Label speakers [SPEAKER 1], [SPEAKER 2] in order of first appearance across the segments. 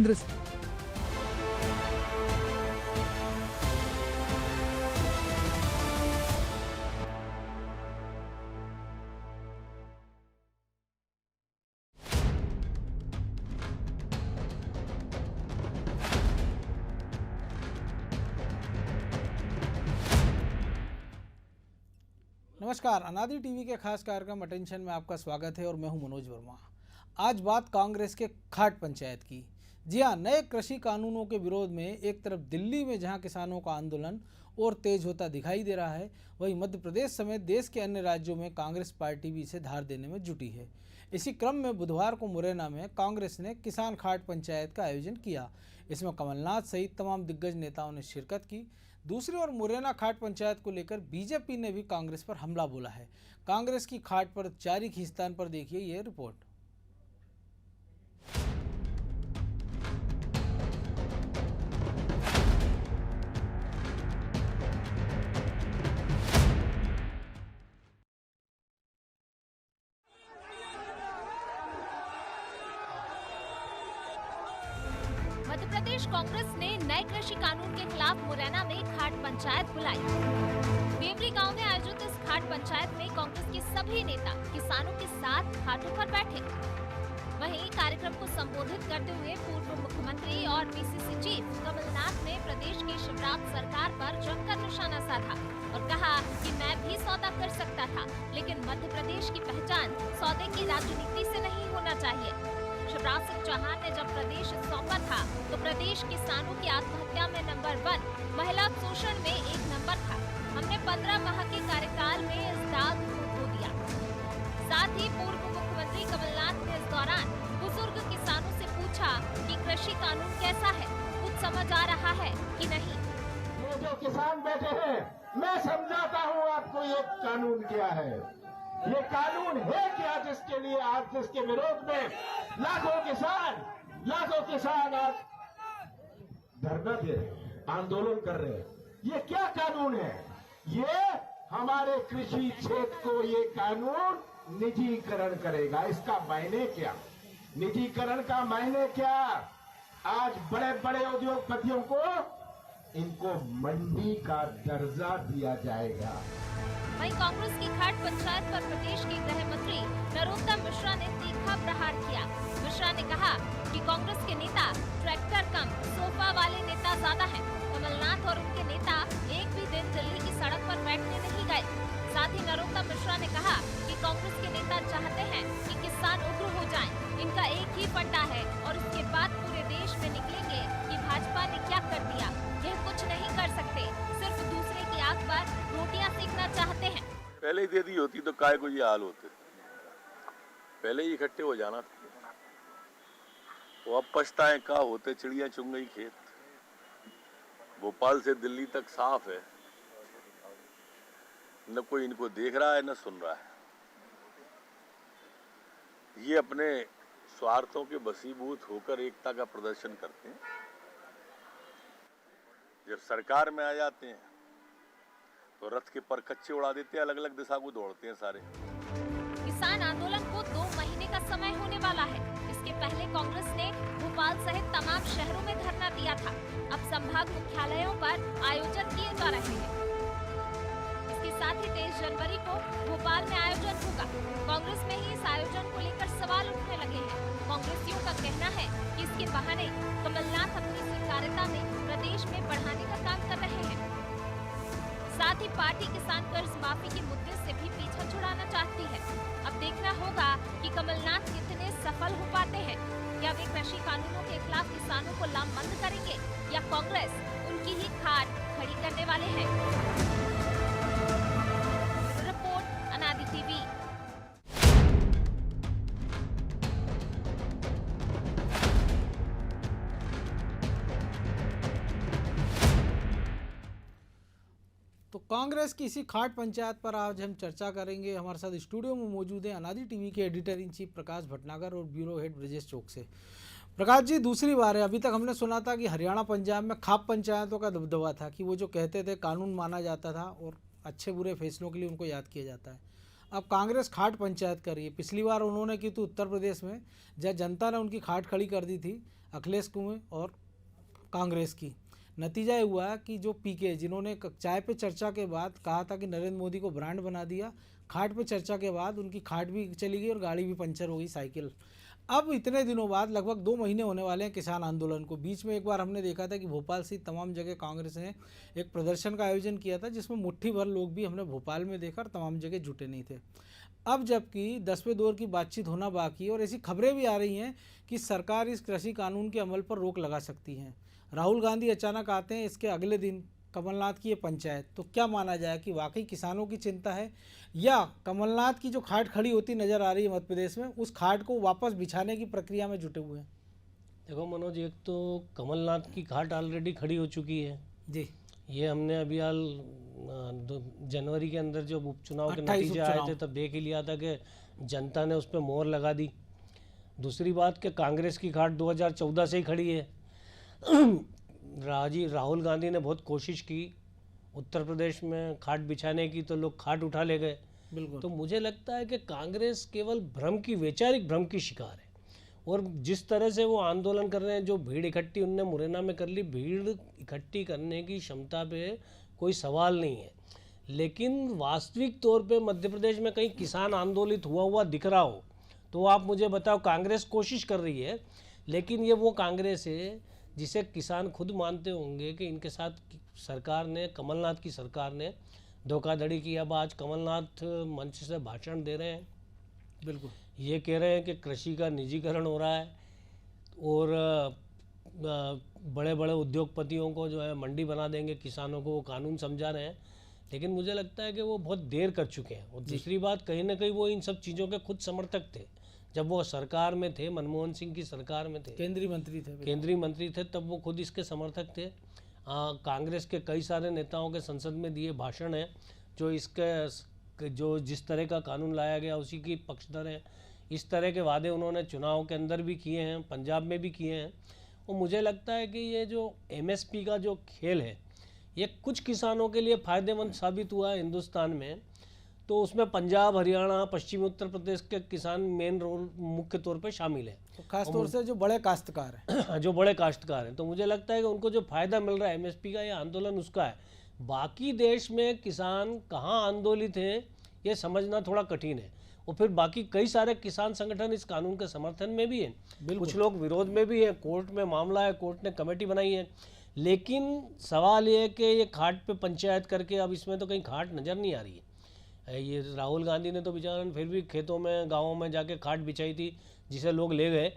[SPEAKER 1] नमस्कार, अनादि टीवी के खास कार्यक्रम अटेंशन में आपका स्वागत है और मैं हूं मनोज वर्मा। आज बात कांग्रेस के खाट पंचायत की। जी हां, नए कृषि कानूनों के विरोध में एक तरफ दिल्ली में जहां किसानों का आंदोलन और तेज होता दिखाई दे रहा है, वहीं मध्य प्रदेश समेत देश के अन्य राज्यों में कांग्रेस पार्टी भी इसे धार देने में जुटी है। इसी क्रम में बुधवार को मुरैना में कांग्रेस ने किसान खाट पंचायत का आयोजन किया। इसमें कमलनाथ सहित तमाम दिग्गज नेताओं ने शिरकत की। दूसरी ओर मुरैना खाट पंचायत को लेकर बीजेपी ने भी कांग्रेस पर हमला बोला है। कांग्रेस की खाट पर जारी खींचतान पर देखिए यह रिपोर्ट।
[SPEAKER 2] मध्य प्रदेश कांग्रेस ने नए कृषि कानून के खिलाफ मुरैना में खाट पंचायत बुलाई। देवरी गांव में आयोजित इस खाट पंचायत में कांग्रेस के सभी नेता किसानों के साथ खाटों पर बैठे। वहीं कार्यक्रम को संबोधित करते हुए पूर्व मुख्यमंत्री और पीसीसी चीफ कमलनाथ ने प्रदेश की शिवराज सरकार पर जमकर निशाना साधा और कहा कि मैं भी सौदा कर सकता था, लेकिन मध्य प्रदेश की पहचान सौदे की राजनीति से नहीं होना चाहिए। शिवराज सिंह चौहान ने जब प्रदेश सौंपा था तो प्रदेश किसानों की आत्महत्या में नंबर 1, महिला शोषण में 1 नंबर था। हमने 15 माह के कार्यकाल में इस दाग को धो दिया। साथ ही पूर्व मुख्यमंत्री कमलनाथ ने इस दौरान बुजुर्ग किसानों से पूछा कि कृषि कानून कैसा है, कुछ समझ आ रहा है कि नहीं।
[SPEAKER 3] ये जो किसान बैठे हैं, मैं समझाता हूँ आपको ये कानून क्या है। ये कानून है क्या जिसके लिए आज जिसके विरोध में लाखों किसान आज धरना दे रहे हैं, आंदोलन कर रहे हैं। ये क्या कानून है? ये हमारे कृषि क्षेत्र को ये कानून निजीकरण करेगा। इसका मायने क्या? निजीकरण का मायने क्या? आज बड़े बड़े उद्योगपतियों को इनको मंडी का दर्जा दिया जाएगा।
[SPEAKER 2] वहीं कांग्रेस की खाट पंचायत पर प्रदेश के गृह मंत्री नरोत्तम मिश्रा ने तीखा प्रहार किया। मिश्रा ने कहा कि कांग्रेस के नेता ट्रैक्टर कम सोफा वाले नेता ज्यादा हैं। कमलनाथ और उनके नेता एक भी दिन दिल्ली की सड़क पर बैठने नहीं गए। साथ ही नरोत्तम मिश्रा ने कहा कि कांग्रेस के नेता चाहते हैं कि किसान उग्र हो जाएं। इनका एक ही फंडा है और उसके बाद पूरे देश में निकलेंगे कि भाजपा ने क्या कर दिया। यह कुछ नहीं कर सकते, सिर्फ दूसरे की आग पर रोटियां सेकना चाहते हैं।
[SPEAKER 4] पहले ही दे दी होती तो काय को ये हाल होते, पहले ही इकट्ठे हो जाना था। वो अब पछताए का होते चिड़िया चुंग गई खेत। भोपाल से दिल्ली तक साफ है, न कोई इनको देख रहा है न सुन रहा है। ये अपने स्वार्थों के बसीभूत होकर एकता का प्रदर्शन करते हैं। जब सरकार में आ जाते हैं तो रथ के पर कच्चे उड़ा देते हैं, अलग अलग दिशा को दौड़ते हैं सारे।
[SPEAKER 2] किसान आंदोलन को 2 महीने का समय होने वाला है। इसके पहले कांग्रेस ने भोपाल सहित तमाम शहरों में धरना दिया था। अब संभाग मुख्यालयों पर आयोजन किए जा रहे हैं। इसके साथ ही 23 जनवरी को भोपाल में आयोजन होगा। कांग्रेस में ही इस आयोजन को लेकर सवाल उठने लगे हैं। कांग्रेसियों का कहना है कि इसके बहाने कमलनाथ अपनी स्वीकार्यता में प्रदेश में बढ़ाने का काम कर रहे हैं। साथ ही पार्टी किसान कर्ज माफी के मुद्दे से भी पीछा छुड़ाना चाहती है। अब देखना होगा कि कमलनाथ कितने सफल हो पाते हैं। क्या वे कृषि कानूनों के खिलाफ किसानों को लामबंद करेंगे या कांग्रेस उनकी ही खाट खड़ी करने वाले हैं। रिपोर्ट अनादि टीवी।
[SPEAKER 1] तो कांग्रेस की इसी खाट पंचायत पर आज हम चर्चा करेंगे। हमारे साथ स्टूडियो में मौजूद हैं अनादि टीवी के एडिटर इन चीफ प्रकाश भटनागर और ब्यूरो हेड ब्रजेश चौक से। प्रकाश जी, दूसरी बार है। अभी तक हमने सुना था कि हरियाणा पंजाब में खाप पंचायतों का दबदबा था कि वो जो कहते थे कानून माना जाता था और अच्छे बुरे फैसलों के लिए उनको याद किया जाता है। अब कांग्रेस खाट पंचायत कर रही है। पिछली बार उन्होंने की तो उत्तर प्रदेश में, जहाँ जनता ने उनकी खाट खड़ी कर दी थी। अखिलेश कुमार और कांग्रेस की। नतीजा ये हुआ कि जो पीके, जिन्होंने चाय पे चर्चा के बाद कहा था कि नरेंद्र मोदी को ब्रांड बना दिया, खाट पे चर्चा के बाद उनकी खाट भी चली गई और गाड़ी भी पंचर हो गई, साइकिल। अब इतने दिनों बाद, लगभग 2 महीने होने वाले हैं किसान आंदोलन को। बीच में एक बार हमने देखा था कि भोपाल से तमाम जगह कांग्रेस ने एक प्रदर्शन का आयोजन किया था, जिसमें मुट्ठी भर लोग भी हमने भोपाल में देखा और तमाम जगह जुटे नहीं थे। अब जबकि 10वें दौर की बातचीत होना बाकी है और ऐसी खबरें भी आ रही हैं कि सरकार इस कृषि कानून के अमल पर रोक लगा सकती है। राहुल गांधी अचानक आते हैं, इसके अगले दिन कमलनाथ की ये पंचायत। तो क्या माना जाए कि वाकई किसानों की चिंता है, या कमलनाथ की जो खाट खड़ी होती नजर आ रही है मध्य प्रदेश में, उस खाट को वापस बिछाने की प्रक्रिया में जुटे हुए हैं?
[SPEAKER 5] देखो मनोज, एक तो कमलनाथ की खाट ऑलरेडी खड़ी हो चुकी है जी। ये हमने अभी हाल जनवरी के अंदर जब उपचुनाव के नतीजे आए थे तब देख ही लिया था कि जनता ने उस पर मोहर लगा दी। दूसरी बात कि कांग्रेस की खाट 2014 से ही खड़ी है। राहुल गांधी ने बहुत कोशिश की उत्तर प्रदेश में खाट बिछाने की, तो लोग खाट उठा ले गए। बिल्कुल। तो मुझे लगता है कि कांग्रेस केवल वैचारिक भ्रम की शिकार है। और जिस तरह से वो आंदोलन कर रहे हैं, जो भीड़ इकट्ठी उनने मुरैना में कर ली, भीड़ इकट्ठी करने की क्षमता पे कोई सवाल नहीं है। लेकिन वास्तविक तौर पे मध्य प्रदेश में कहीं किसान आंदोलित हुआ दिख रहा हो तो आप मुझे बताओ। कांग्रेस कोशिश कर रही है, लेकिन ये वो कांग्रेस है जिसे किसान खुद मानते होंगे कि इनके साथ सरकार ने, कमलनाथ की सरकार ने धोखाधड़ी की। अब आज कमलनाथ मंच से भाषण दे रहे हैं, बिल्कुल ये कह रहे हैं कि कृषि का निजीकरण हो रहा है और बड़े बड़े उद्योगपतियों को जो है मंडी बना देंगे, किसानों को वो कानून समझा रहे हैं। लेकिन मुझे लगता है कि वो बहुत देर कर चुके हैं। और दूसरी बात, कहीं ना कहीं वो इन सब चीज़ों के खुद समर्थक थे। जब वो सरकार में थे, मनमोहन सिंह की सरकार में थे, केंद्रीय मंत्री थे, तब वो खुद इसके समर्थक थे। कांग्रेस के कई सारे नेताओं के संसद में दिए भाषण हैं जो जिस तरह का कानून लाया गया उसी की पक्षधर हैं। इस तरह के वादे उन्होंने चुनाव के अंदर भी किए हैं, पंजाब में भी किए हैं। और मुझे लगता है कि ये जो MSP का जो खेल है, ये कुछ किसानों के लिए फ़ायदेमंद साबित हुआ है हिंदुस्तान में। तो उसमें पंजाब, हरियाणा, पश्चिमी उत्तर प्रदेश के किसान मेन रोल मुख्य तौर पे शामिल है,
[SPEAKER 1] तो खास तौर से जो बड़े काश्तकार हैं
[SPEAKER 5] जो बड़े काश्तकार हैं। तो मुझे लगता है कि उनको जो फ़ायदा मिल रहा है MSP का, ये आंदोलन उसका है। बाकी देश में किसान कहाँ आंदोलित हैं ये समझना थोड़ा कठिन है। और फिर बाकी कई सारे किसान संगठन इस कानून के समर्थन में भी हैं, कुछ लोग विरोध में भी हैं। कोर्ट में मामला है, कोर्ट ने कमेटी बनाई है। लेकिन सवाल ये है कि ये खाट पे पंचायत करके अब इसमें तो कहीं खाट नज़र नहीं आ रही है। ये राहुल गांधी ने तो बेचारा फिर भी खेतों में, गाँवों में जाके खाट बिछाई थी, जिसे लोग ले गए।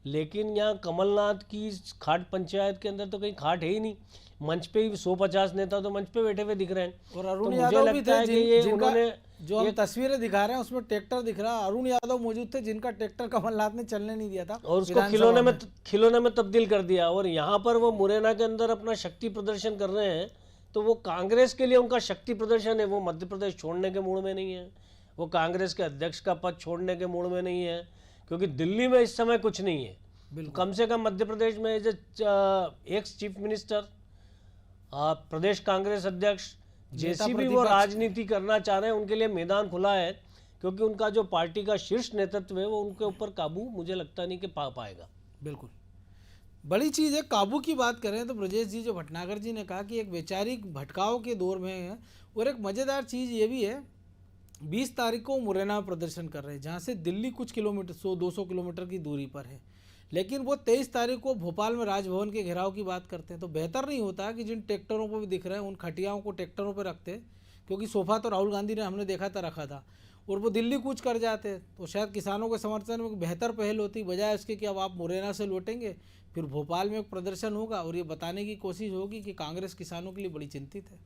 [SPEAKER 5] लेकिन यहाँ कमलनाथ की खाट पंचायत के अंदर तो कहीं खाट है ही नहीं। मंच पे ही 150 नेता तो मंच पे बैठे हुए दिख रहे हैं।
[SPEAKER 1] और अरुण यादव भी थे, जो हम तस्वीरें दिखा रहे हैं उसमें ट्रैक्टर दिख रहा है। अरुण यादव मौजूद थे, जिनका ट्रैक्टर कमलनाथ ने चलने नहीं दिया था
[SPEAKER 5] और उसको खिलौने में तब्दील कर दिया। और यहाँ पर वो मुरैना के अंदर अपना शक्ति प्रदर्शन कर रहे हैं। तो वो कांग्रेस के लिए उनका शक्ति प्रदर्शन है, वो मध्य प्रदेश छोड़ने के मूड में नहीं है, वो कांग्रेस के अध्यक्ष का पद छोड़ने के मूड में नहीं है, क्योंकि दिल्ली में इस समय कुछ नहीं है। कम से कम मध्य प्रदेश में एक्स चीफ मिनिस्टर, प्रदेश कांग्रेस अध्यक्ष, जैसी भी वो राजनीति करना चाह रहे हैं, उनके लिए मैदान खुला है। क्योंकि उनका जो पार्टी का शीर्ष नेतृत्व है वो उनके ऊपर काबू मुझे लगता नहीं कि पा पाएगा।
[SPEAKER 1] बिल्कुल बड़ी चीज़ है। काबू की बात करें तो ब्रजेश जी, जो भटनागर जी ने कहा कि एक वैचारिक भटकाव के दौर में है। और एक मज़ेदार चीज़ ये भी है, 20 तारीख को मुरैना प्रदर्शन कर रहे हैं, जहाँ से दिल्ली कुछ किलोमीटर, 100-200 किलोमीटर की दूरी पर है। लेकिन वो 23 तारीख को भोपाल में राजभवन के घेराव की बात करते हैं। तो बेहतर नहीं होता कि जिन ट्रैक्टरों पर भी दिख रहे हैं उन खटियाओं को ट्रैक्टरों पर रखते, क्योंकि सोफा तो राहुल गांधी ने, हमने देखा था, रखा था, और वो दिल्ली कूच कर जाते। तो शायद किसानों के समर्थन में बेहतर पहल होती, बजाय उसके कि अब आप मुरैना से लौटेंगे, फिर भोपाल में एक प्रदर्शन होगा और ये बताने की कोशिश होगी कि कांग्रेस किसानों के लिए बड़ी चिंतित है।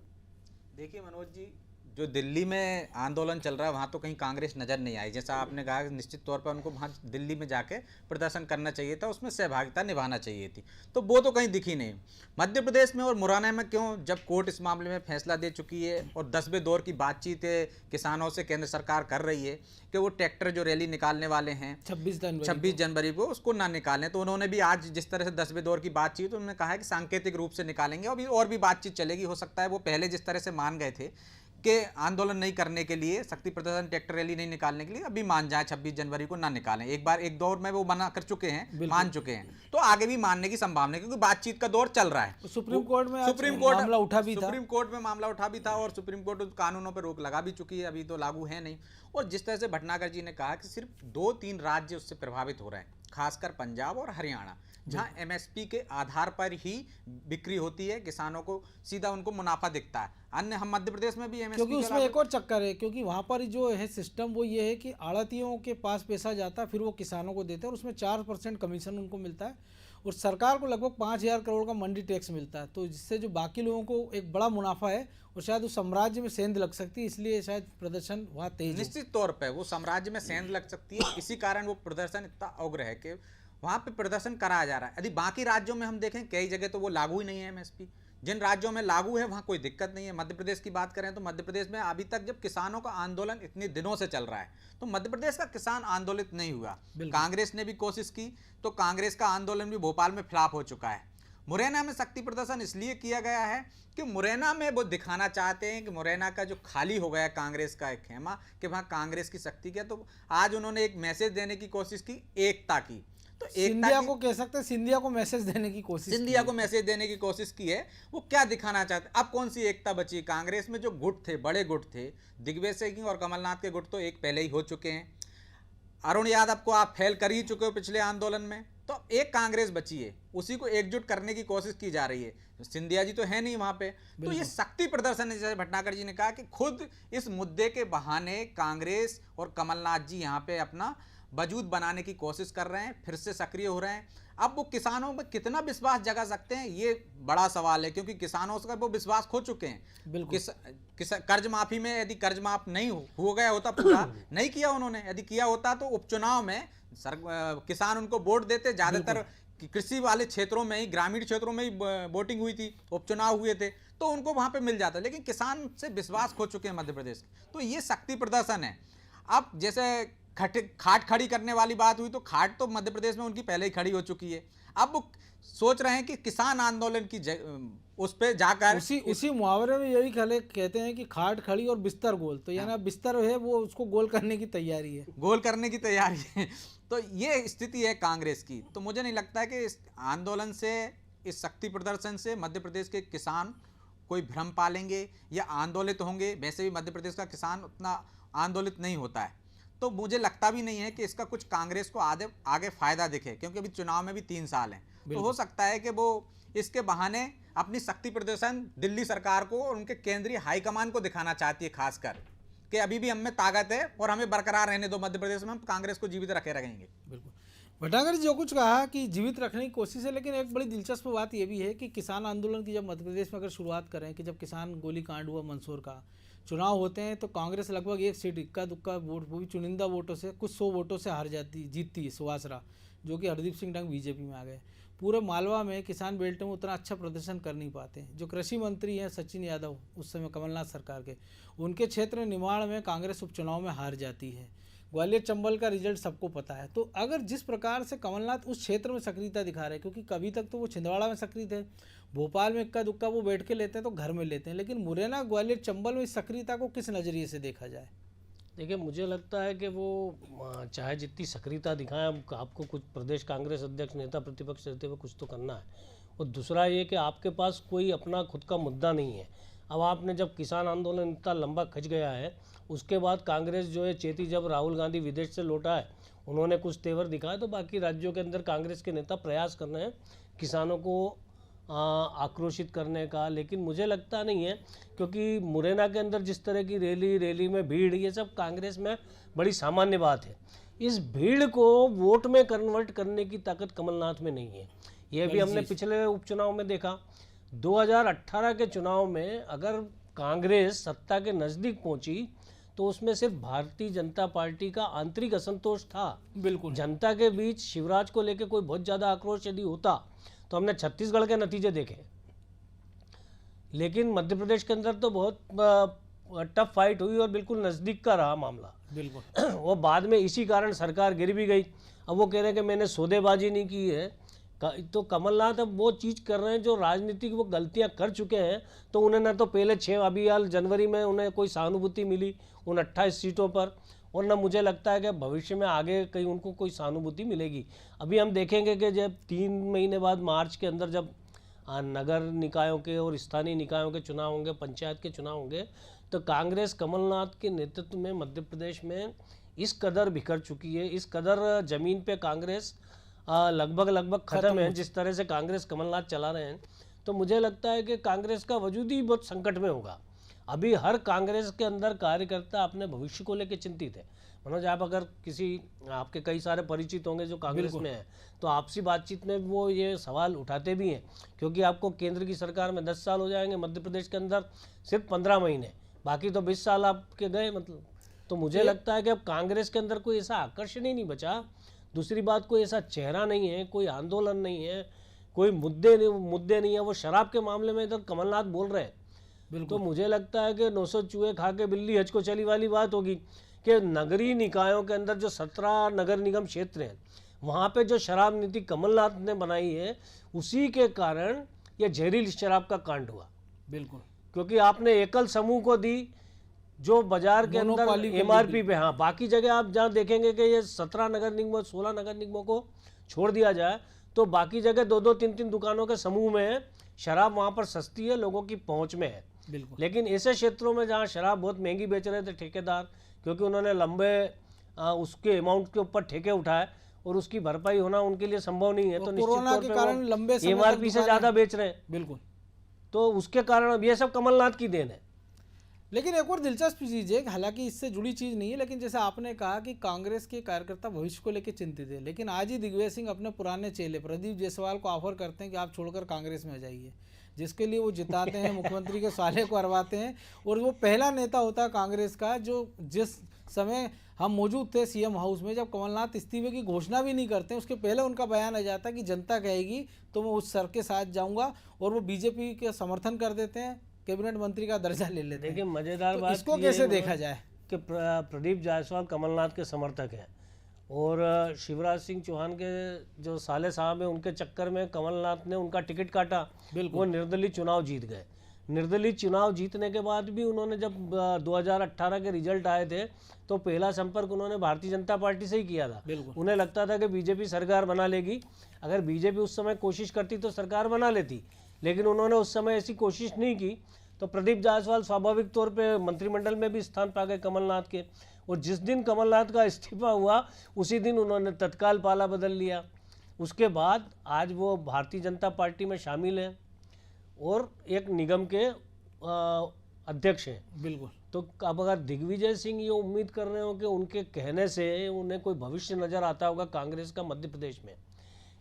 [SPEAKER 6] देखिए मनोज जी, जो दिल्ली में आंदोलन चल रहा है वहाँ तो कहीं कांग्रेस नज़र नहीं आई। जैसा आपने कहा, निश्चित तौर पर उनको वहाँ दिल्ली में जाके प्रदर्शन करना चाहिए था, उसमें सहभागिता निभाना चाहिए थी, तो वो तो कहीं दिखी नहीं। मध्य प्रदेश में और मुरैना में क्यों, जब कोर्ट इस मामले में फैसला दे चुकी है और 10वें दौर की बातचीत किसानों से केंद्र सरकार कर रही है कि वो ट्रैक्टर जो रैली निकालने वाले हैं 26 जनवरी को, उसको ना निकालें। तो उन्होंने भी आज जिस तरह से 10वें दौर की बातचीत, उन्होंने कहा है कि सांकेतिक रूप से निकालेंगे और भी बातचीत चलेगी। हो सकता है वो पहले जिस तरह से मान गए थे के आंदोलन नहीं करने के लिए, शक्ति प्रदर्शन, ट्रैक्टर रैली नहीं निकालने के लिए अभी मान जाए 26 जनवरी को ना निकालें। एक बार एक दौर में वो मना कर चुके हैं, मान चुके हैं, तो आगे भी मानने की संभावना है क्योंकि बातचीत का दौर चल रहा है।
[SPEAKER 1] सुप्रीम कोर्ट में मामला उठा भी था
[SPEAKER 6] और सुप्रीम कोर्ट कानूनों पर रोक लगा भी चुकी है, अभी तो लागू है नहीं। और जिस तरह से भटनागर जी ने कहा कि सिर्फ 2-3 राज्य उससे प्रभावित हो रहे हैं, खासकर पंजाब और हरियाणा, जहां एमएसपी के आधार पर ही बिक्री होती है, किसानों को सीधा उनको मुनाफा दिखता है। अन्य हम मध्य प्रदेश में भी एमएसपी,
[SPEAKER 1] क्योंकि उसमें एक और चक्कर है, क्योंकि वहाँ पर जो है सिस्टम वो ये है कि आड़तियों के पास पैसा जाता है, फिर वो किसानों को देते हैं और उसमें 4% कमीशन उनको मिलता है और सरकार को लगभग 5,000 करोड़ का मंडी टैक्स मिलता है। तो जिससे जो बाकी लोगों को एक बड़ा मुनाफा है और शायद उस साम्राज्य में सेंध लग सकती है, इसलिए शायद प्रदर्शन वहाँ तेज,
[SPEAKER 6] निश्चित तौर पर वो साम्राज्य में सेंध लग सकती है। इसी कारण वो प्रदर्शन इतना उग्र है कि वहाँ पे प्रदर्शन कराया जा रहा है। यदि बाकी राज्यों में हम देखें, कई जगह तो वो लागू ही नहीं है एमएसपी। जिन राज्यों में लागू है वहाँ कोई दिक्कत नहीं है। मध्य प्रदेश की बात करें तो मध्य प्रदेश में अभी तक जब किसानों का आंदोलन इतने दिनों से चल रहा है तो मध्य प्रदेश का किसान आंदोलित नहीं हुआ। कांग्रेस ने भी कोशिश की तो कांग्रेस का आंदोलन भी भोपाल में फ्लॉप हो चुका है। मुरैना में शक्ति प्रदर्शन इसलिए किया गया है कि मुरैना में वो दिखाना चाहते हैं कि मुरैना का जो खाली हो गया कांग्रेस का एक खेमा, कि वहाँ कांग्रेस की शक्ति क्या। तो आज उन्होंने एक मैसेज देने की कोशिश की, एकता की। तो
[SPEAKER 1] सिंधिया को कह सकते हैं, सिंधिया को मैसेज देने की कोशिश की है। वो क्या दिखाना चाहते हैं? अब कौन सी एकता बची? कांग्रेस में जो गुट थे, बड़े गुट थे, दिग्विजय सिंह और कमलनाथ के गुट तो एक पहले ही हो चुके हैं। अरुण यादव को आप फेल कर ही चुके हो पिछले आंदोलन में, तो एक कांग्रेस बची है, उसी को एकजुट करने की कोशिश की जा रही है। सिंधिया जी तो है नहीं वहां पे, तो ये शक्ति प्रदर्शन है। जैसे भटनागर जी ने कहा कि खुद इस मुद्दे के बहाने कांग्रेस और कमलनाथ जी यहाँ पे अपना वजूद बनाने की कोशिश कर रहे हैं, फिर से सक्रिय हो रहे हैं। अब वो किसानों में कितना विश्वास जगा सकते हैं, ये बड़ा सवाल है, क्योंकि किसानों से वो विश्वास खो चुके हैं। कर्ज माफी में यदि कर्ज माफ नहीं हो गया होता, पूरा नहीं किया उन्होंने, यदि किया होता तो उपचुनाव में किसान उनको वोट देते। ज्यादातर कृषि वाले क्षेत्रों में ही, ग्रामीण क्षेत्रों में ही वोटिंग हुई थी, उपचुनाव हुए थे, तो उनको वहां पे मिल जाता। लेकिन किसान से विश्वास खो चुके हैं मध्य प्रदेश। तो ये शक्ति प्रदर्शन है। अब जैसे खाट खड़ी करने वाली बात हुई, तो खाट तो मध्य प्रदेश में उनकी पहले ही खड़ी हो चुकी है। अब वो सोच रहे हैं कि किसान आंदोलन की उस पे जाकर उसी मुहावरे में यही कहते हैं कि खाट खड़ी और बिस्तर गोल, तो यानी बिस्तर है वो उसको गोल करने की तैयारी है,
[SPEAKER 6] तो ये स्थिति है कांग्रेस की। तो मुझे नहीं लगता है कि इस आंदोलन से, इस शक्ति प्रदर्शन से मध्य प्रदेश के किसान कोई भ्रम पालेंगे या आंदोलित होंगे। वैसे भी मध्य प्रदेश का किसान उतना आंदोलित नहीं होता है, तो मुझे लगता भी नहीं है कि इसका कुछ कांग्रेस को आगे फायदा दिखे, क्योंकि अभी चुनाव में भी 3 साल हैं। तो हो सकता है कि वो इसके बहाने अपनी शक्ति प्रदर्शन दिल्ली सरकार को और उनके केंद्रीय हाईकमान को दिखाना चाहती है, खासकर कि अभी भी हम में ताकत है और हमें बरकरार रहने दो मध्य प्रदेश में, हम कांग्रेस को जीवित रहेंगे।
[SPEAKER 1] बिल्कुल। भटनागर जी जो कुछ कहा कि जीवित रखने की कोशिश है, लेकिन एक बड़ी दिलचस्प बात यह भी है कि किसान आंदोलन की जब मध्य प्रदेश में अगर शुरुआत करें कि जब किसान गोली कांड हुआ मंदसौर का, चुनाव होते हैं तो कांग्रेस लगभग 1 सीट इक्का दुक्का वोट, वो भी चुनिंदा वोटों से, कुछ 100 वोटों से जीतती है सुवासरा, जो कि हरदीप सिंह डंग बीजेपी में आ गए। पूरे मालवा में किसान बेल्ट में उतना अच्छा प्रदर्शन कर नहीं पाते। जो कृषि मंत्री हैं सचिन यादव, उस समय कमलनाथ सरकार के, उनके क्षेत्र निमाड़ में कांग्रेस उपचुनाव में हार जाती है। ग्वालियर चंबल का रिजल्ट सबको पता है। तो अगर जिस प्रकार से कमलनाथ उस क्षेत्र में सक्रियता दिखा रहे हैं, क्योंकि कभी तक तो वो छिंदवाड़ा में सक्रिय थे, भोपाल में इक्का दुक्का वो बैठ के लेते हैं तो घर में लेते हैं, लेकिन मुरैना ग्वालियर चंबल में इस सक्रियता को किस नज़रिए से देखा जाए?
[SPEAKER 5] देखिए, मुझे लगता है कि वो चाहे जितनी सक्रियता दिखाएं, आपको कुछ प्रदेश कांग्रेस अध्यक्ष, नेता प्रतिपक्ष रहते हुए कुछ तो करना है। और दूसरा ये कि आपके पास कोई अपना खुद का मुद्दा नहीं है। अब आपने जब किसान आंदोलन इतना लंबा खिंच गया है, उसके बाद कांग्रेस जो है चेती, जब राहुल गांधी विदेश से लौटा है, उन्होंने कुछ तेवर दिखाया, तो बाकी राज्यों के अंदर कांग्रेस के नेता प्रयास कर रहे हैं किसानों को आक्रोशित करने का। लेकिन मुझे लगता नहीं है, क्योंकि मुरैना के अंदर जिस तरह की रैली में भीड़, ये सब कांग्रेस में बड़ी सामान्य बात है। इस भीड़ को वोट में कन्वर्ट करने की ताकत कमलनाथ में नहीं है। ये भी हमने पिछले उपचुनाव में देखा। 2018 के चुनाव में अगर कांग्रेस सत्ता के नज़दीक पहुंची तो उसमें सिर्फ भारतीय जनता पार्टी का आंतरिक असंतोष था।
[SPEAKER 1] बिल्कुल।
[SPEAKER 5] जनता के बीच शिवराज को लेकर कोई बहुत ज़्यादा आक्रोश यदि होता तो हमने छत्तीसगढ़ के नतीजे देखे। लेकिन मध्य प्रदेश के अंदर तो बहुत टफ फाइट हुई और बिल्कुल नज़दीक का रहा मामला।
[SPEAKER 1] बिल्कुल।
[SPEAKER 5] वो बाद में इसी कारण सरकार गिर भी गई। अब वो कह रहे हैं कि मैंने सौदेबाजी नहीं की है। तो कमलनाथ अब वो चीज़ कर रहे हैं जो राजनीतिक वो गलतियां कर चुके हैं, तो उन्हें ना तो पहले 6 अभी हाल जनवरी में उन्हें कोई सहानुभूति मिली उन 28 सीटों पर, और ना मुझे लगता है कि भविष्य में आगे कहीं उनको कोई सहानुभूति मिलेगी। अभी हम देखेंगे कि जब 3 महीने बाद मार्च के अंदर जब नगर निकायों के और स्थानीय निकायों के चुनाव होंगे, पंचायत के चुनाव होंगे, तो कांग्रेस कमलनाथ के नेतृत्व में मध्य प्रदेश में इस कदर बिखर चुकी है, इस कदर जमीन पे कांग्रेस लगभग खत्म है। जिस तरह से कांग्रेस कमलनाथ चला रहे हैं, तो मुझे लगता है कि कांग्रेस का वजूद ही बहुत संकट में होगा। अभी हर कांग्रेस के अंदर कार्यकर्ता अपने भविष्य को लेकर चिंतित है। मनोज, आप अगर किसी आपके कई सारे परिचित होंगे जो कांग्रेस में हैं, तो आपसी बातचीत में वो ये सवाल उठाते भी हैं, क्योंकि आपको केंद्र की सरकार में 10 साल हो जाएंगे, मध्य प्रदेश के अंदर सिर्फ 15 महीने, बाकी तो 20 साल आपके गए मतलब। तो मुझे लगता है कि अब कांग्रेस के अंदर कोई ऐसा आकर्षण ही नहीं बचा। दूसरी बात, कोई ऐसा चेहरा नहीं है, कोई आंदोलन नहीं है, कोई मुद्दे नहीं है। वो शराब के मामले में इधर कमलनाथ बोल रहे हैं, तो मुझे लगता है कि 900 चूहे खा के बिल्ली हज को चली वाली बात होगी कि नगरीय निकायों के अंदर जो 17 नगर निगम क्षेत्र हैं, वहाँ पे जो शराब नीति कमलनाथ ने बनाई है, उसी के कारण ये जहरीली शराब का कांड हुआ।
[SPEAKER 1] बिल्कुल,
[SPEAKER 5] क्योंकि आपने एकल समूह को दी जो बाजार के अंदर MRP पे, हाँ, बाकी जगह आप जहाँ देखेंगे कि ये 17 नगर निगमों 16 नगर निगमों को छोड़ दिया जाए, तो बाकी जगह 2-2 3-3 दुकानों के समूह में है, शराब वहाँ पर सस्ती है, लोगों की पहुँच में है।
[SPEAKER 1] बिल्कुल।
[SPEAKER 5] लेकिन ऐसे क्षेत्रों में जहाँ शराब बहुत महंगी बेच रहे थे ठेकेदार, क्योंकि उन्होंने लंबे उसके अमाउंट के ऊपर ठेके उठाए और उसकी भरपाई होना उनके लिए संभव नहीं है, तो
[SPEAKER 1] कोरोना के कारण लंबे समय तक
[SPEAKER 5] MRP से ज़्यादा बेच रहे हैं।
[SPEAKER 1] बिल्कुल,
[SPEAKER 5] तो उसके कारण अब ये सब कमलनाथ की देन है।
[SPEAKER 1] लेकिन एक और दिलचस्प चीज़ है, हालांकि इससे जुड़ी चीज़ नहीं है, लेकिन जैसे आपने कहा कि कांग्रेस के कार्यकर्ता भविष्य को लेकर चिंतित है, लेकिन आज ही दिग्विजय सिंह अपने पुराने चेले प्रदीप जायसवाल को ऑफर करते हैं कि आप छोड़कर कांग्रेस में आ जाइए, जिसके लिए वो जिताते हैं, मुख्यमंत्री के साले को हरवाते हैं, और वो पहला नेता होता है कांग्रेस का जो जिस समय हम मौजूद थे CM हाउस में, जब कमलनाथ इस्तीफे की घोषणा भी नहीं करते, उसके पहले उनका बयान आ जाता है कि जनता कहेगी तो मैं उस सर के साथ जाऊंगा, और वो बीजेपी के समर्थन कर देते हैं, कैबिनेट मंत्री का दर्जा ले लेते हैं।
[SPEAKER 5] देखिए, मज़ेदार बात
[SPEAKER 1] इसको कैसे देखा जाए
[SPEAKER 5] कि प्रदीप जायसवाल कमलनाथ के समर्थक हैं, और शिवराज सिंह चौहान के जो साले साहब हैं, उनके चक्कर में कमलनाथ ने उनका टिकट काटा, वो निर्दलीय चुनाव जीत गए। निर्दलीय चुनाव जीतने के बाद भी उन्होंने जब 2018 के रिजल्ट आए थे, तो पहला संपर्क उन्होंने भारतीय जनता पार्टी से ही किया था। उन्हें लगता था कि बीजेपी सरकार बना लेगी, अगर बीजेपी उस समय कोशिश करती तो सरकार बना लेती, लेकिन उन्होंने उस समय ऐसी कोशिश नहीं की। तो प्रदीप जायसवाल स्वाभाविक तौर पे मंत्रिमंडल में भी स्थान पा गए कमलनाथ के, और जिस दिन कमलनाथ का इस्तीफा हुआ उसी दिन उन्होंने तत्काल पाला बदल लिया। उसके बाद आज वो भारतीय जनता पार्टी में शामिल हैं और एक निगम के अध्यक्ष हैं।
[SPEAKER 1] बिल्कुल।
[SPEAKER 5] तो अब अगर दिग्विजय सिंह ये उम्मीद कर रहे हो कि उनके कहने से उन्हें कोई भविष्य नज़र आता होगा कांग्रेस का मध्य प्रदेश में,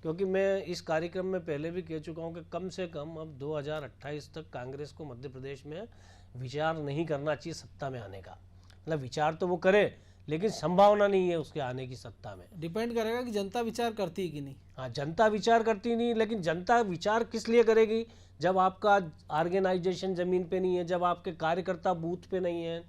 [SPEAKER 5] क्योंकि मैं इस कार्यक्रम में पहले भी कह चुका हूं कि कम से कम अब 2028 तक कांग्रेस को मध्य प्रदेश में विचार नहीं करना चाहिए सत्ता में आने का। मतलब विचार तो वो करे, लेकिन संभावना नहीं है उसके आने की सत्ता में।
[SPEAKER 1] डिपेंड करेगा कि जनता विचार करती है कि नहीं।
[SPEAKER 5] हाँ, जनता विचार करती नहीं, लेकिन जनता विचार किस लिए करेगी जब आपका ऑर्गेनाइजेशन ज़मीन पे नहीं है, जब आपके कार्यकर्ता बूथ पे नहीं है।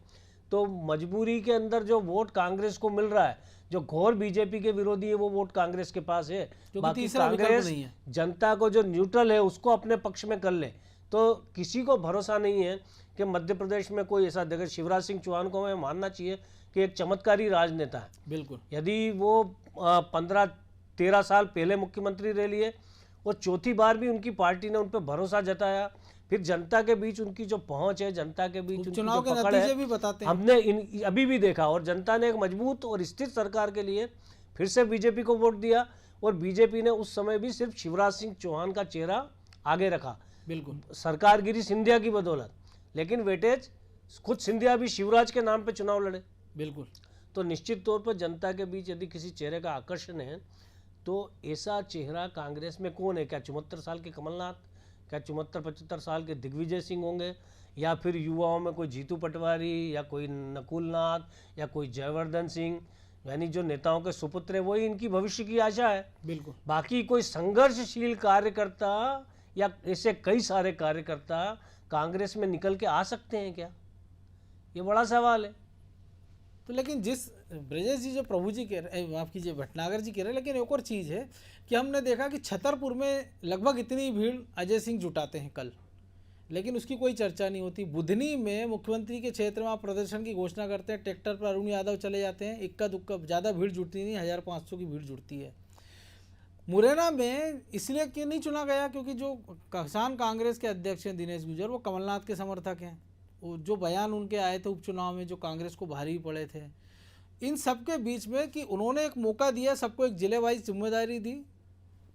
[SPEAKER 5] तो मजबूरी के अंदर जो वोट कांग्रेस को मिल रहा है, जो घोर बीजेपी के विरोधी है, वो वोट कांग्रेस के पास है। बाकी कांग्रेस जनता को जो न्यूट्रल है उसको अपने पक्ष में कर ले, तो किसी को भरोसा नहीं है कि मध्य प्रदेश में कोई ऐसा देखा। शिवराज सिंह चौहान को हमें मानना चाहिए कि एक चमत्कारी राजनेता है।
[SPEAKER 1] बिल्कुल।
[SPEAKER 5] यदि वो 15-13 साल पहले मुख्यमंत्री रह लिए और चौथी बार भी उनकी पार्टी ने उन पर भरोसा जताया, फिर जनता के बीच उनकी जो पहुंच है, जनता के बीच उनकी
[SPEAKER 1] चुनाव
[SPEAKER 5] जो
[SPEAKER 1] के
[SPEAKER 5] पकड़
[SPEAKER 1] नतीजे
[SPEAKER 5] है,
[SPEAKER 1] भी बताते हैं।
[SPEAKER 5] हमने अभी भी देखा, और जनता ने एक मजबूत और स्थिर सरकार के लिए फिर से बीजेपी को वोट दिया, और बीजेपी ने उस समय भी सिर्फ शिवराज सिंह चौहान का चेहरा आगे रखा।
[SPEAKER 1] बिल्कुल।
[SPEAKER 5] सरकार गिरी सिंधिया की बदौलत, लेकिन वेटेज खुद सिंधिया भी शिवराज के नाम पे चुनाव लड़े।
[SPEAKER 1] बिल्कुल।
[SPEAKER 5] तो निश्चित तौर पर जनता के बीच यदि किसी चेहरे का आकर्षण है, तो ऐसा चेहरा कांग्रेस में कौन है? क्या 74 साल के कमलनाथ, क्या 74-75 साल के दिग्विजय सिंह होंगे, या फिर युवाओं में कोई जीतू पटवारी, या कोई नकुल नाथ, या कोई जयवर्धन सिंह, यानी जो नेताओं के सुपुत्र है, वही इनकी भविष्य की आशा है।
[SPEAKER 1] बिल्कुल।
[SPEAKER 5] बाकी कोई संघर्षशील कार्यकर्ता या ऐसे कई सारे कार्यकर्ता कांग्रेस में निकल के आ सकते हैं क्या? ये बड़ा सवाल है।
[SPEAKER 1] तो लेकिन जिस ब्रजेश जी जो प्रभु जी कह रहे, माफ़ कीजिए भटनागर जी कह रहे हैं, लेकिन एक और चीज़ है कि हमने देखा कि छतरपुर में लगभग इतनी भीड़ अजय सिंह जुटाते हैं कल, लेकिन उसकी कोई चर्चा नहीं होती। बुधनी में मुख्यमंत्री के क्षेत्र में आप प्रदर्शन की घोषणा करते हैं, ट्रैक्टर पर अरुण यादव चले जाते हैं, इक्का दुक्का, ज़्यादा भीड़ जुटती नहीं, 1500 की भीड़ जुटती है। मुरैना में इसलिए क्यों नहीं चुना गया क्योंकि जो किसान कांग्रेस के अध्यक्ष हैं दिनेश गुर्जर, वो कमलनाथ के समर्थक हैं। वो जो बयान उनके आए थे उपचुनाव में, जो कांग्रेस को भारी पड़े थे, इन सब के बीच में कि उन्होंने एक मौका दिया, सबको एक जिले वाइज जिम्मेदारी दी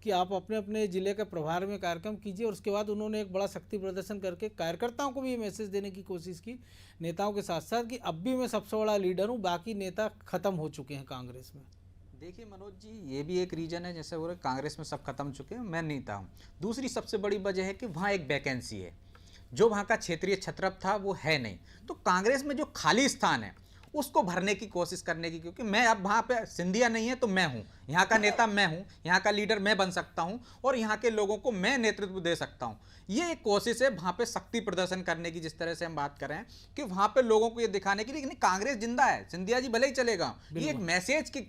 [SPEAKER 1] कि आप अपने अपने ज़िले के प्रभार में कार्यक्रम कीजिए, और उसके बाद उन्होंने एक बड़ा शक्ति प्रदर्शन करके कार्यकर्ताओं को भी ये मैसेज देने की कोशिश की, नेताओं के साथ साथ, कि अब भी मैं सबसे बड़ा लीडर हूँ, बाकी नेता खत्म हो चुके हैं कांग्रेस में।
[SPEAKER 6] देखिए मनोज जी, ये भी एक रीजन है, जैसे बोले कांग्रेस में सब खत्म चुके हैं, मैं नेता हूँ। दूसरी सबसे बड़ी वजह है कि वहाँ एक वैकेंसी है, जो वहाँ का क्षेत्रीय छत्रप था वो है नहीं, तो कांग्रेस में जो खाली स्थान है उसको भरने की कोशिश करने की, क्योंकि मैं अब वहाँ पे सिंधिया नहीं है तो मैं हूँ, यहाँ का नेता मैं हूँ, यहाँ का लीडर मैं बन सकता हूँ और यहाँ के लोगों को मैं नेतृत्व दे सकता हूँ। ये एक कोशिश है वहाँ पे शक्ति प्रदर्शन करने की, जिस तरह से हम बात कर रहे हैं कि वहाँ पे लोगों को ये दिखाने की, लेकिन कांग्रेस जिंदा है, सिंधिया जी भले ही चलेगा। ये एक मैसेज की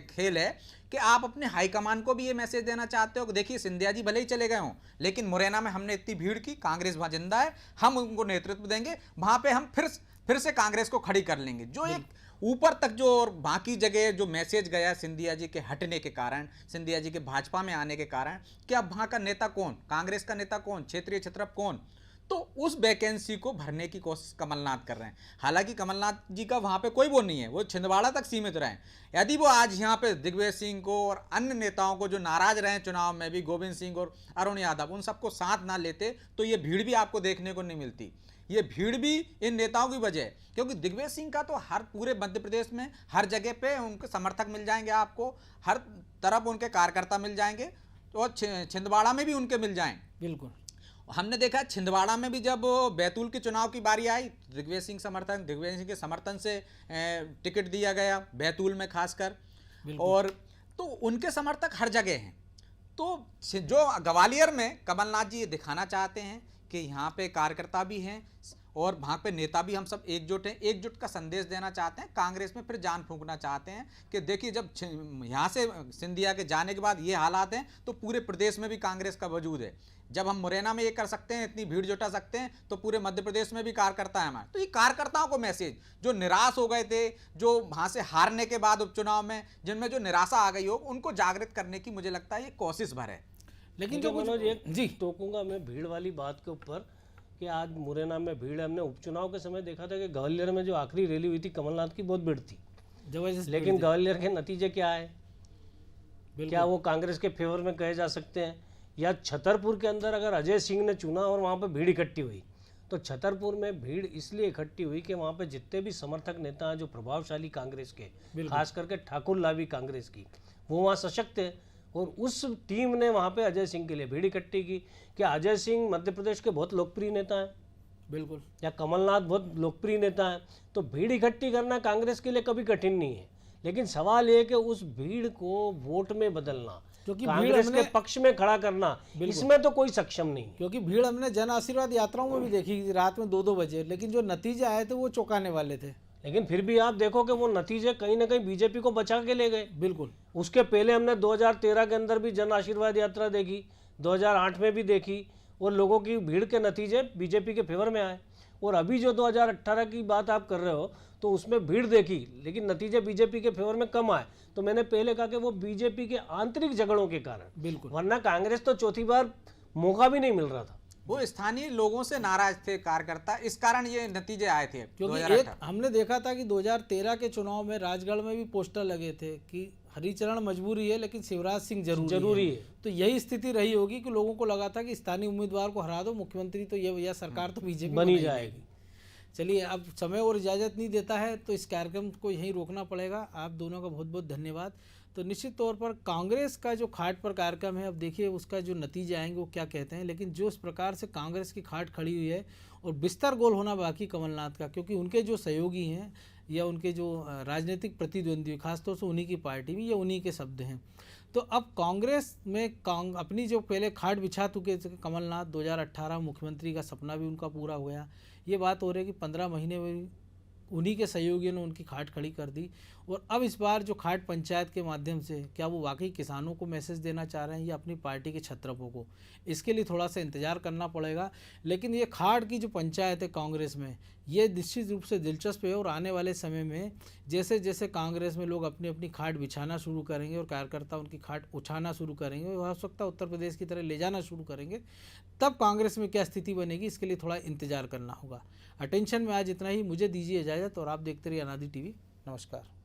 [SPEAKER 6] खेल है कि आप अपने हाईकमान को भी ये मैसेज देना चाहते हो कि देखिए सिंधिया जी भले ही चले गए हों, लेकिन मुरैना में हमने इतनी भीड़ की, कांग्रेस वहाँ जिंदा है, हम उनको नेतृत्व देंगे, वहाँ पे हम फिर से कांग्रेस को खड़ी कर लेंगे। जो एक ऊपर तक जो और बाकी जगह जो मैसेज गया सिंधिया जी के हटने के कारण, सिंधिया जी के भाजपा में आने के कारण, कि अब वहाँ का नेता कौन, कांग्रेस का नेता कौन, क्षेत्रीय छत्रप कौन, तो उस वैकेंसी को भरने की कोशिश कमलनाथ कर रहे हैं। हालांकि कमलनाथ जी का वहाँ पे कोई वो नहीं है, वो छिंदवाड़ा तक सीमित रहे। यदि वो आज यहाँ पे दिग्विजय सिंह को और अन्य नेताओं को जो नाराज रहे चुनाव में भी, गोविंद सिंह और अरुण यादव, उन सबको साथ ना लेते तो ये भीड़ भी आपको देखने को नहीं मिलती। ये भीड़ भी इन नेताओं की वजह है, क्योंकि दिग्विजय सिंह का तो हर पूरे मध्य प्रदेश में हर जगह पे उनके समर्थक मिल जाएंगे, आपको हर तरफ उनके कार्यकर्ता मिल जाएंगे, और छिंदवाड़ा में भी उनके मिल जाएंगे।
[SPEAKER 1] बिल्कुल,
[SPEAKER 6] हमने देखा छिंदवाड़ा में भी जब बैतूल के चुनाव की बारी आई, दिग्विजय सिंह के समर्थन से टिकट दिया गया बैतूल में खासकर, और तो उनके समर्थक हर जगह हैं। तो जो ग्वालियर में कमलनाथ जी ये दिखाना चाहते हैं कि यहाँ पे कार्यकर्ता भी हैं और वहाँ पे नेता भी, हम सब एकजुट हैं, एकजुट का संदेश देना चाहते हैं, कांग्रेस में फिर जान फूंकना चाहते हैं कि देखिए जब यहाँ से सिंधिया के जाने के बाद ये हालात हैं तो पूरे प्रदेश में भी कांग्रेस का वजूद है। जब हम मुरैना में ये कर सकते हैं, इतनी भीड़ जुटा सकते हैं, तो पूरे मध्य प्रदेश में भी कार्यकर्ता है हमारे। तो ये कार्यकर्ताओं को मैसेज, जो निराश हो गए थे, जो वहाँ से हारने के बाद उपचुनाव में जिनमें जो निराशा आ गई हो, उनको जागृत करने की मुझे लगता है ये कोशिश भर है।
[SPEAKER 1] लेकिन जो
[SPEAKER 5] मनोज एक जी टोकूंगा मैं भीड़ वाली बात के ऊपर कि आज मुरैना में भीड़ है। हमने उपचुनाव के समय देखा था कि ग्वालियर में जो आखिरी रैली हुई थी कमलनाथ की, बहुत भीड़ थी, लेकिन ग्वालियर के नतीजे क्या है, क्या वो कांग्रेस के फेवर में कहे जा सकते हैं? या छतरपुर के अंदर अगर अजय सिंह ने चुना और वहाँ पर भीड़ इकट्ठी हुई, तो छतरपुर में भीड़ इसलिए इकट्ठी हुई कि वहाँ पे जितने भी समर्थक नेता हैं जो प्रभावशाली कांग्रेस के, खास करके ठाकुर लावी कांग्रेस की, वो वहाँ सशक्त है, और उस टीम ने वहाँ पे अजय सिंह के लिए भीड़ इकट्ठी की। क्या अजय सिंह मध्य प्रदेश के बहुत लोकप्रिय नेता हैं?
[SPEAKER 1] बिल्कुल।
[SPEAKER 5] या कमलनाथ बहुत लोकप्रिय नेता हैं? तो भीड़ इकट्ठी करना कांग्रेस के लिए कभी कठिन नहीं है, लेकिन सवाल ये कि उस भीड़ को वोट में बदलना,
[SPEAKER 1] क्योंकि
[SPEAKER 5] कांग्रेस के पक्ष में खड़ा करना, इसमें तो कोई सक्षम नहीं।
[SPEAKER 1] क्योंकि भीड़ हमने जन आशीर्वाद यात्राओं में भी देखी रात में 2-2 बजे, लेकिन जो नतीजे आए थे वो चौंकाने वाले थे।
[SPEAKER 5] लेकिन फिर भी आप देखो कि वो नतीजे कहीं ना कहीं बीजेपी को बचा के ले गए।
[SPEAKER 1] बिल्कुल।
[SPEAKER 5] उसके पहले हमने 2013 के अंदर भी जन आशीर्वाद यात्रा देखी, 2008 में भी देखी, और लोगों की भीड़ के नतीजे बीजेपी के फेवर में आए। और अभी जो 2018 की बात आप कर रहे हो, तो उसमें भीड़ देखी लेकिन नतीजे बीजेपी के फेवर में कम आए। तो मैंने पहले कहा कि वो बीजेपी के आंतरिक झगड़ों के कारण,
[SPEAKER 1] बिल्कुल,
[SPEAKER 5] वरना कांग्रेस तो चौथी बार मौका भी नहीं मिल रहा था।
[SPEAKER 6] वो स्थानीय लोगों से नाराज थे कार्यकर्ता, इस कारण ये नतीजे आए थे।
[SPEAKER 1] क्योंकि एक हमने देखा था कि 2013 के चुनाव में राजगढ़ में भी पोस्टर लगे थे कि हरिचरण मजबूरी है लेकिन शिवराज सिंह जरूरी है। तो यही स्थिति रही होगी कि लोगों को लगा था कि स्थानीय उम्मीदवार को हरा दो, मुख्यमंत्री तो ये भैया सरकार तो बीजेपी
[SPEAKER 5] बनी जाएगी।
[SPEAKER 1] चलिए, अब समय और इजाज़त नहीं देता है तो इस कार्यक्रम को यहीं रोकना पड़ेगा। आप दोनों का बहुत बहुत धन्यवाद। तो निश्चित तौर पर कांग्रेस का जो खाट पर कार्यक्रम है, अब देखिए उसका जो नतीजे आएंगे वो क्या कहते हैं, लेकिन जो इस प्रकार से कांग्रेस की खाट खड़ी हुई है और बिस्तर गोल होना बाकी कमलनाथ का, क्योंकि उनके जो सहयोगी हैं या उनके जो राजनीतिक प्रतिद्वंदी, खासतौर से उन्हीं की पार्टी में, ये उन्हीं के शब्द हैं। तो अब कांग्रेस में अपनी जो पहले खाट बिछा चुके कमलनाथ, 2018 मुख्यमंत्री का सपना भी उनका पूरा हो गया। ये बात हो रही है कि 15 महीने में उन्हीं के सहयोगियों ने उनकी खाट खड़ी कर दी। और अब इस बार जो खाट पंचायत के माध्यम से क्या वो वाकई किसानों को मैसेज देना चाह रहे हैं या अपनी पार्टी के छत्रपों को, इसके लिए थोड़ा सा इंतजार करना पड़ेगा। लेकिन ये खाट की जो पंचायत है कांग्रेस में, ये निश्चित रूप से दिलचस्प है और आने वाले समय में जैसे जैसे कांग्रेस में लोग अपनी अपनी खाट बिछाना शुरू करेंगे और कार्यकर्ता उनकी खाट उठाना शुरू करेंगे, हो सकता है उत्तर प्रदेश की तरह ले जाना शुरू करेंगे, तब कांग्रेस में क्या स्थिति बनेगी इसके लिए थोड़ा इंतजार करना होगा। अटेंशन में आज इतना ही, मुझे दीजिए इजाज़त और आप देखते रहिए अनादि टीवी। नमस्कार।